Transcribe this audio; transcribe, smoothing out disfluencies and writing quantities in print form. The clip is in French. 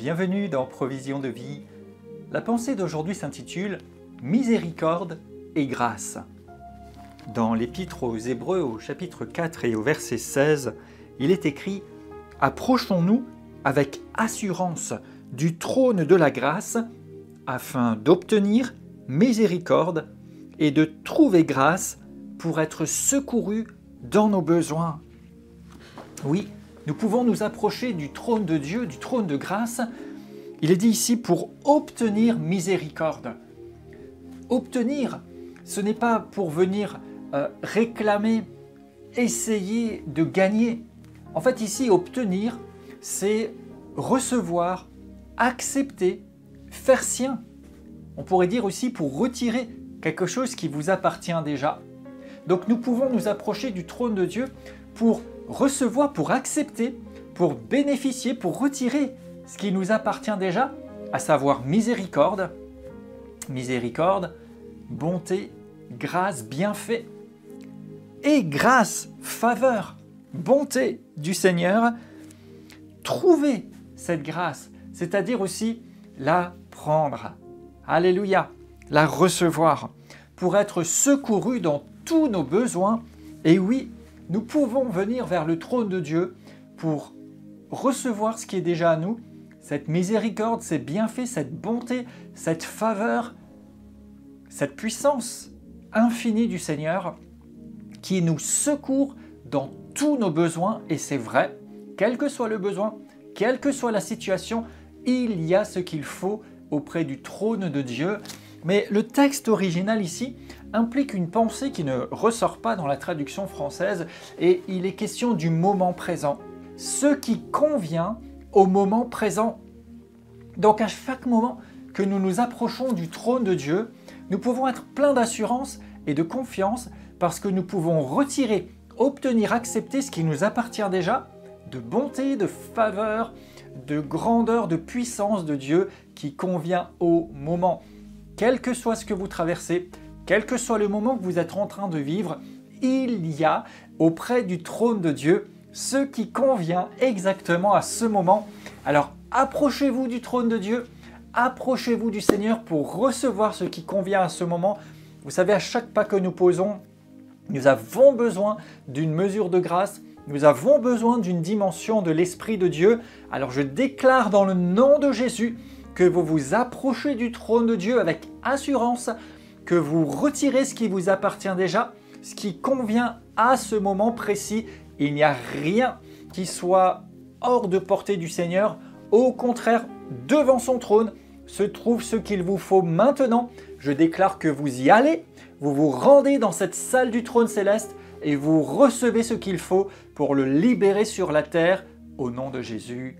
Bienvenue dans Provision de vie. La pensée d'aujourd'hui s'intitule « Miséricorde et grâce ». Dans l'Épître aux Hébreux au chapitre 4 et au verset 16, il est écrit « Approchons-nous avec assurance du trône de la grâce afin d'obtenir miséricorde et de trouver grâce pour être secourus dans nos besoins. » Oui, nous pouvons nous approcher du trône de Dieu, du trône de grâce. Il est dit ici pour obtenir miséricorde. Obtenir, ce n'est pas pour venir réclamer, essayer de gagner. En fait, ici, obtenir, c'est recevoir, accepter, faire sien. On pourrait dire aussi pour retirer quelque chose qui vous appartient déjà. Donc nous pouvons nous approcher du trône de Dieu pour recevoir, pour accepter, pour bénéficier, pour retirer ce qui nous appartient déjà, à savoir miséricorde, bonté, grâce, bienfait, et grâce, faveur, bonté du Seigneur. Trouver cette grâce, c'est-à-dire aussi la prendre, alléluia, la recevoir, pour être secourus dans tous nos besoins. Et oui, nous pouvons venir vers le trône de Dieu pour recevoir ce qui est déjà à nous, cette miséricorde, ces bienfaits, cette bonté, cette faveur, cette puissance infinie du Seigneur qui nous secourt dans tous nos besoins. Et c'est vrai, quel que soit le besoin, quelle que soit la situation, il y a ce qu'il faut auprès du trône de Dieu. Mais le texte original ici implique une pensée qui ne ressort pas dans la traduction française et il est question du moment présent, ce qui convient au moment présent. Donc à chaque moment que nous nous approchons du trône de Dieu, nous pouvons être pleins d'assurance et de confiance parce que nous pouvons retirer, obtenir, accepter ce qui nous appartient déjà, de bonté, de faveur, de grandeur, de puissance de Dieu qui convient au moment. Quel que soit ce que vous traversez, quel que soit le moment que vous êtes en train de vivre, il y a auprès du trône de Dieu ce qui convient exactement à ce moment. Alors approchez-vous du trône de Dieu, approchez-vous du Seigneur pour recevoir ce qui convient à ce moment. Vous savez, à chaque pas que nous posons, nous avons besoin d'une mesure de grâce, nous avons besoin d'une dimension de l'Esprit de Dieu. Alors je déclare dans le nom de Jésus que vous vous approchez du trône de Dieu avec assurance, que vous retirez ce qui vous appartient déjà, ce qui convient à ce moment précis. Il n'y a rien qui soit hors de portée du Seigneur. Au contraire, devant son trône se trouve ce qu'il vous faut maintenant. Je déclare que vous y allez, vous vous rendez dans cette salle du trône céleste et vous recevez ce qu'il faut pour le libérer sur la terre au nom de Jésus.